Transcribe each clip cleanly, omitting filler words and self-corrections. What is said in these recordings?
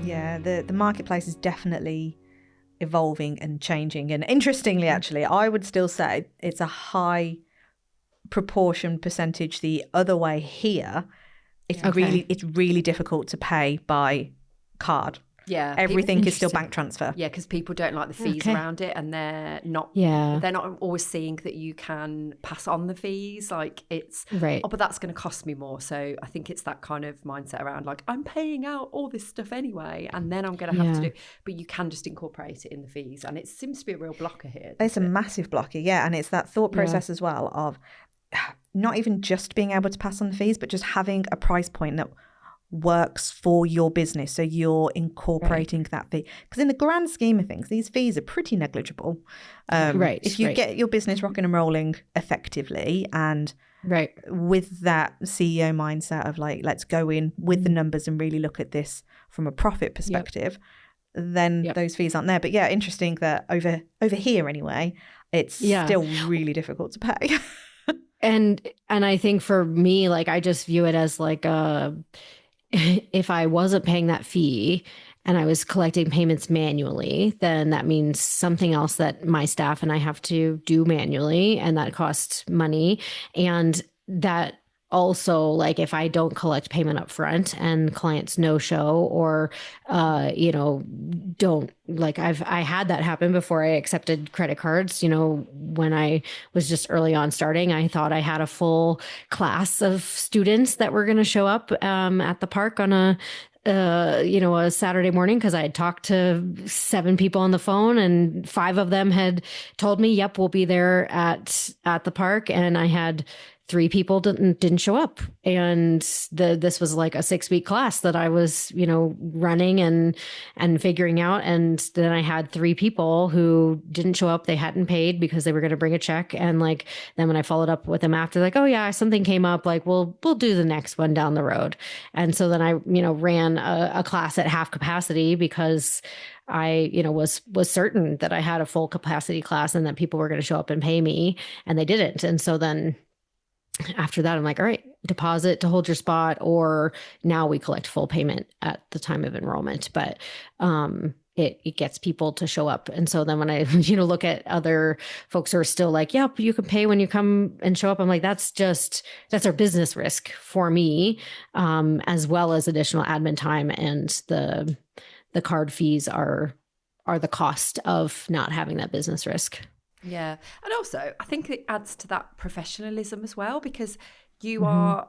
Yeah, the marketplace is definitely evolving and changing. And interestingly, actually, I would still say it's a high proportion percentage the other way here. It's really difficult to pay by card. Yeah, everything is still bank transfer. Yeah, because people don't like the fees around it, and they're not always seeing that you can pass on the fees. Like it's oh, but that's going to cost me more. So I think it's that kind of mindset around like I'm paying out all this stuff anyway, and then I'm going to have to do. But you can just incorporate it in the fees, and it seems to be a real blocker here. It's a massive blocker, yeah, and it's that thought process as well of not even just being able to pass on the fees, but just having a price point that works for your business, so you're incorporating that fee, because in the grand scheme of things these fees are pretty negligible. If you get your business rocking and rolling effectively and with that CEO mindset of like, let's go in with the numbers and really look at this from a profit perspective, then those fees aren't there. But yeah, interesting that over here anyway, it's still really difficult to pay. and I think for me, like I just view it as like if I wasn't paying that fee and I was collecting payments manually, then that means something else that my staff and I have to do manually, and that costs money. And that also, like if I don't collect payment up front and clients no show or, don't like I had that happen before I accepted credit cards. When I was just early on starting, I thought I had a full class of students that were going to show up at the park on a Saturday morning, because I had talked to 7 people on the phone and 5 of them had told me, yep, we'll be there at the park. And I had 3 people didn't show up. And this was like a 6-week class that I was, running and figuring out. And then I had 3 people who didn't show up. They hadn't paid because they were going to bring a check. And like, then when I followed up with them after, like, oh yeah, something came up, like, we'll do the next one down the road. And so then I, ran a class at half capacity because I, was certain that I had a full capacity class and that people were going to show up and pay me, and they didn't. And so then after that, I'm like, all right, deposit to hold your spot, or now we collect full payment at the time of enrollment. But it gets people to show up. And so then when I, look at other folks who are still like, yep, you can pay when you come and show up, I'm like, that's our business risk for me, as well as additional admin time. And the card fees are the cost of not having that business risk. Yeah. And also, I think it adds to that professionalism as well, because you're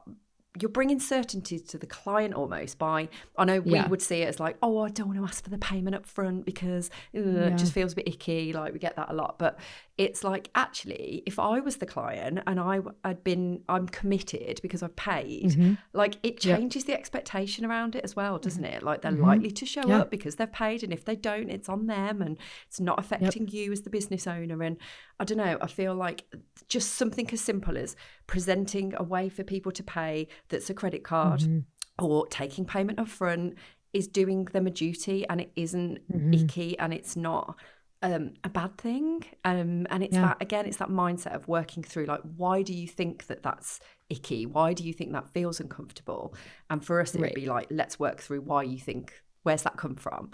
bringing certainty to the client almost by, I know we would see it as like, oh, I don't want to ask for the payment up front because it just feels a bit icky. Like we get that a lot. But it's like, actually, if I was the client and I'm committed because I've paid, like it changes the expectation around it as well, doesn't it? Like they're likely to show up because they've paid, and if they don't, it's on them and it's not affecting you as the business owner. And I don't know, I feel like just something as simple as presenting a way for people to pay that's a credit card or taking payment up front is doing them a duty, and it isn't icky, and it's not a bad thing. And it's that, again, it's that mindset of working through, like, why do you think that that's icky? Why do you think that feels uncomfortable? And for us, it would be like, let's work through why you think, where's that come from?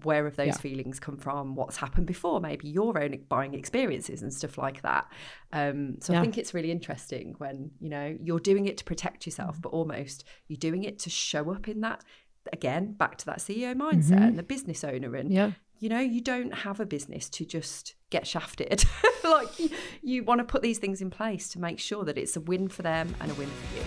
Where have those feelings come from? What's happened before? Maybe your own buying experiences and stuff like that. So I think it's really interesting when, you're doing it to protect yourself, but almost you're doing it to show up in that, again, back to that CEO mindset and the business owner. And, you don't have a business to just get shafted. Like you want to put these things in place to make sure that it's a win for them and a win for you.